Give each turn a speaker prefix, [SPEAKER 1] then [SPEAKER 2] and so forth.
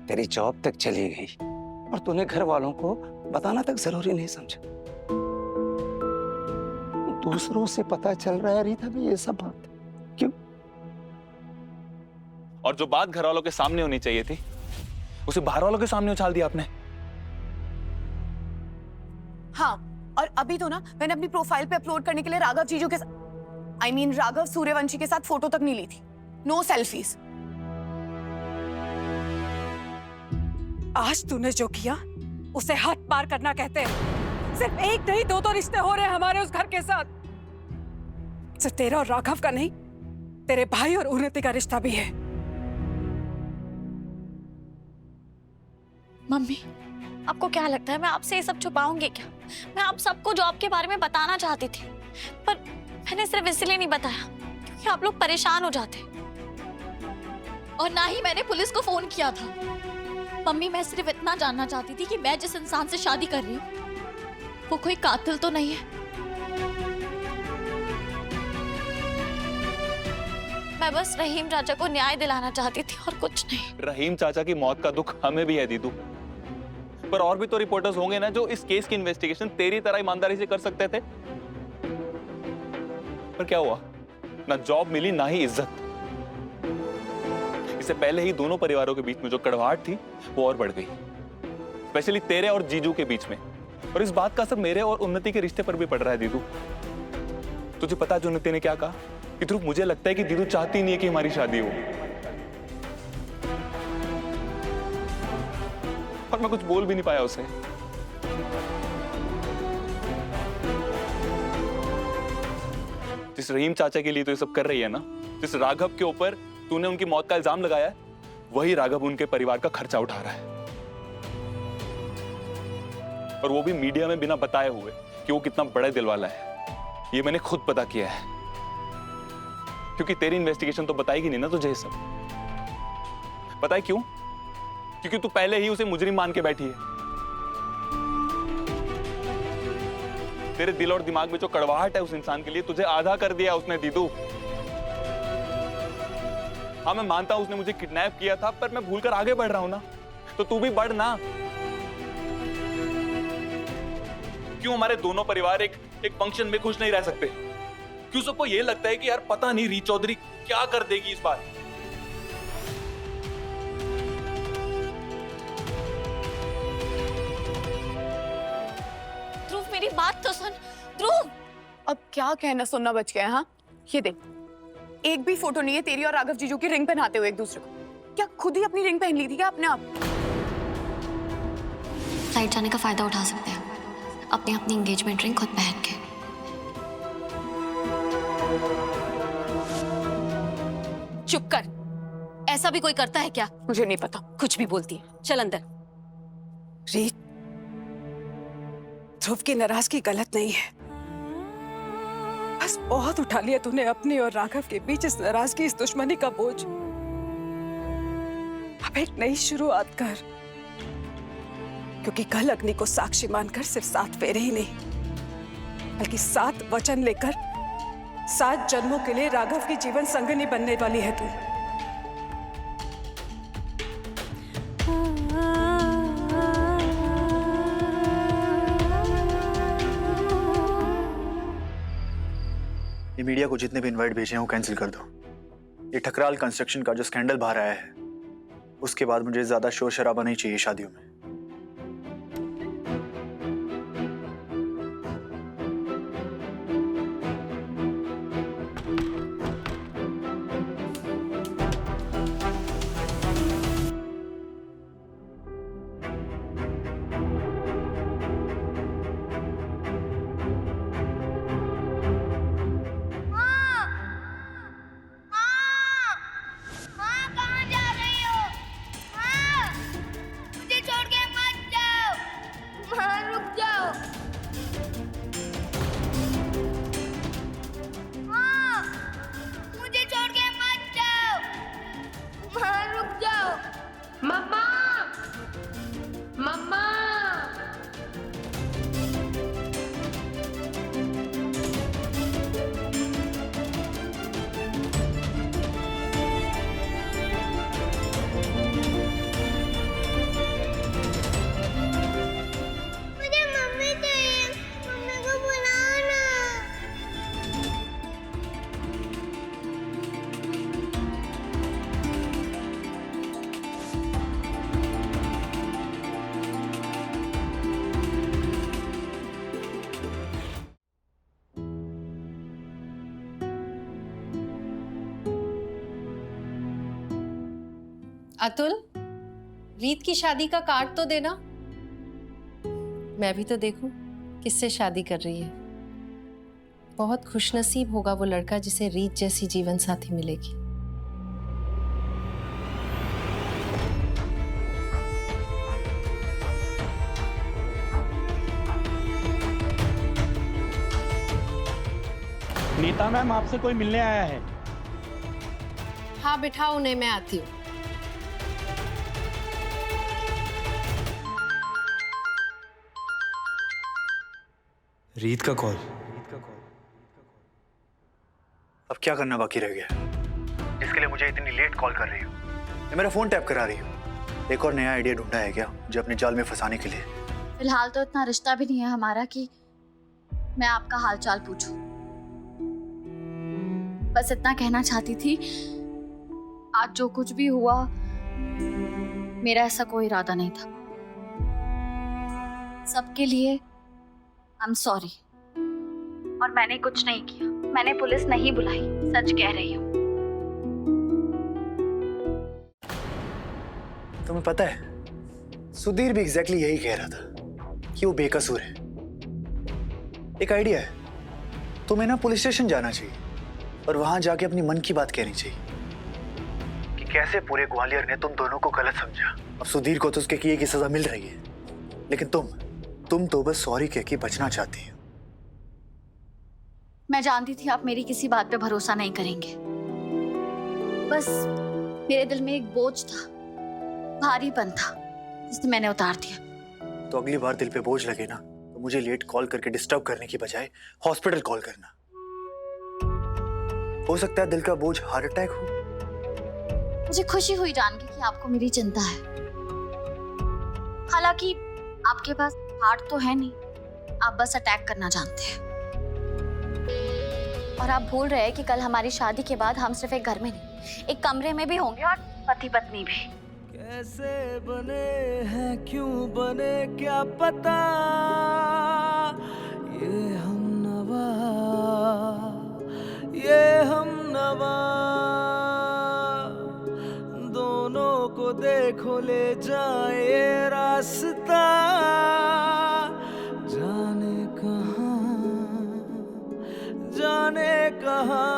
[SPEAKER 1] तेरी जॉब तक चली गई और तूने घर वालों को बताना तक जरूरी नहीं समझा। दूसरों से पता चल रहा है रीता भी ये सब बात। क्यों?
[SPEAKER 2] और जो बात घर वालों के सामने होनी चाहिए थी उसे बाहर वालों के सामने उछाल दिया आपने।
[SPEAKER 3] हाँ, और अभी तो ना मैंने अपनी प्रोफाइल पे अपलोड करने के लिए राघव जीजू के राघव सूर्यवंशी के साथ फोटो तक नहीं ली थी। No selfies.
[SPEAKER 4] आज तूने जो किया उसे हद पार करना कहते हैं। सिर्फ एक नहीं दो रिश्ते हो रहे हैं हमारे उस घर के साथ। सिर्फ तेरा और राघव का नहीं, तेरे भाई और उन्नति का रिश्ता भी है।
[SPEAKER 5] मम्मी, आपको क्या लगता है मैं आपसे ये सब छुपाऊंगी क्या? मैं आप सबको जॉब के बारे में बताना चाहती थी, पर मैंने सिर्फ इसलिए नहीं बताया क्योंकि आप लोग परेशान हो जाते। और ना ही मैंने पुलिस को फोन किया था। मम्मी, मैं सिर्फ इतना जानना चाहती थी कि मैं जिस इंसान से शादी कर रही हूँ वो कोई कातिल तो नहीं है। मैं बस रहीम चाचा को न्याय दिलाना चाहती थी और कुछ नहीं।
[SPEAKER 2] रहीम चाचा की मौत का दुख हमें भी है दीदू, पर और भी तो रिपोर्टर्स होंगे ना जो इस केस की इन्वेस्टिगेशन तेरी तरह ईमानदारी से कर सकते थे। पर क्या हुआ? ना जॉब मिली ना ही इज्जत। इससे पहले ही दोनों परिवारों के बीच में जो कड़वाहट थी वो और बढ़ गई, स्पेशली तेरे और जीजू के बीच में। और इस बात का असर मेरे और उन्नति के रिश्ते पर भी पड़ रहा है दीदू। तुझे पता है जो उन्नति ने क्या कहा कि ध्रुव, मुझे लगता है कि दीदू चाहती नहीं है कि हमारी शादी हो। और मैं कुछ बोल भी नहीं पाया उसे। जिस रहीम चाचा के लिए तो ये सब कर रही है ना, जिस राघव के ऊपर तूने उनकी मौत का इल्जाम लगाया है, वही राघव उनके परिवार का खर्चा उठा रहा है। और वो भी मीडिया में बिना बताए हुए कि वो कितना बड़े दिल वाला है। ये मैंने खुद पता किया है, क्योंकि तेरी इन्वेस्टिगेशन तो बताएगी नहीं ना तुझे ये सब। पता है क्यों? क्योंकि तू पहले ही उसे मुजरिम मान के बैठी है। तेरे दिल और दिमाग में जो कड़वाहट है उस इंसान के लिए, तुझे आधा कर दिया उसने दीदू। हाँ, मैं मानता हूं उसने मुझे किडनैप किया था, पर मैं भूलकर आगे बढ़ रहा हूं ना, तो तू भी बढ़ ना। क्यों हमारे दोनों परिवार एक फंक्शन में खुश नहीं रह सकते? क्यों सबको ये लगता है कि यार पता नहीं री चौधरी क्या कर देगी इस बार?
[SPEAKER 5] ध्रुव, मेरी बात तो सुन। ध्रुव,
[SPEAKER 3] अब क्या कहना सुनना बच गया है? हाँ, ये देख, एक भी फोटो नहीं है तेरी और राघव जीजू की रिंग पहनाते हुए एक दूसरे को। क्या खुद ही अपनी रिंग पहन ली थी क्या अपने आप?
[SPEAKER 5] साइड जाने का फायदा उठा सकते हैं, अपनी अपनी एंगेजमेंट रिंग खुद पहन के।
[SPEAKER 4] चुप कर। ऐसा भी कोई करता है क्या?
[SPEAKER 3] मुझे नहीं पता।
[SPEAKER 4] कुछ भी बोलती है। चल अंदर। रीत, ध्रुव की नाराजगी गलत नहीं है, बस बहुत उठा लिया तूने अपनी और राघव के बीच इस नाराजगी, इस दुश्मनी का बोझ। अब एक नई शुरुआत कर, क्योंकि कल अग्नि को साक्षी मानकर सिर्फ 7 फेरे ही नहीं बल्कि 7 वचन लेकर 7 जन्मों के लिए राघव की जीवन संगिनी बनने वाली है तू।
[SPEAKER 6] ये मीडिया को जितने भी इनवाइट भेजे हैं वो कैंसिल कर दो। ये ठकराल कंस्ट्रक्शन का जो स्कैंडल बाहर आया है, उसके बाद मुझे ज्यादा शोर शराबा नहीं चाहिए शादियों में।
[SPEAKER 7] अतुल, रीत की शादी का कार्ड तो देना। मैं भी तो देखूं किससे शादी कर रही है। बहुत खुशनसीब होगा वो लड़का जिसे रीत जैसी जीवन साथी मिलेगी।
[SPEAKER 8] नीता मैम, आपसे कोई मिलने आया है।
[SPEAKER 7] हाँ बिठाओ उन्हें, मैं आती हूँ।
[SPEAKER 6] रीत का कॉल। अब क्या करना बाकी रह गया जिसके लिए मुझे इतनी लेट कॉल कर रही हो? या मेरा फोन टैप करा रही हो? एक और नया आइडिया ढूंढा है क्या मुझे अपने जाल में फंसाने के लिए?
[SPEAKER 5] फिलहाल तो इतना रिश्ता भी नहीं है हमारा कि मैं आपका हालचाल पूछूं। बस इतना कहना चाहती थी, आज जो कुछ भी हुआ मेरा ऐसा कोई इरादा नहीं था। सबके लिए आई एम सॉरी। और मैंने कुछ नहीं किया, मैंने पुलिस नहीं बुलाई, सच कह रही हूँ।
[SPEAKER 6] तुम्हें पता है सुधीर भी एग्जैक्टली यही कह रहा था कि वो बेकसूर है। एक आइडिया है, तुम्हें ना पुलिस स्टेशन जाना चाहिए और वहां जाके अपनी मन की बात कहनी चाहिए कि कैसे पूरे ग्वालियर ने तुम दोनों को गलत समझा। अब सुधीर को तो उसके किए की सजा मिल रही है, लेकिन तुम तो बस सॉरी कह के बचना चाहती हो।
[SPEAKER 5] मैं जानती थी आप मेरी किसी बात पे भरोसा नहीं करेंगे। बस मेरे दिल में एक बोझ था, भारीपन था, जिसे मैंने उतार दिया।
[SPEAKER 6] तो अगली बार दिल पे बोझ लगे ना तो मुझे लेट कॉल करके डिस्टर्ब करने की बजाय हॉस्पिटल कॉल करना। हो सकता है दिल का बोझ हार्ट अटैक हो।
[SPEAKER 5] मुझे खुशी हुई जान के कि आपको मेरी चिंता है। हालांकि आपके पास हार्ट तो है नहीं, आप बस अटैक करना जानते हैं। और आप भूल रहे हैं कि कल हमारी शादी के बाद हम सिर्फ एक घर में नहीं, एक कमरे में भी होंगे, और पति पत्नी भी।
[SPEAKER 9] कैसे बने हैं, क्यों बने, क्या पता। ये हम नवा दोनों को देखो ले जाए रास्ता, जाने कहाँ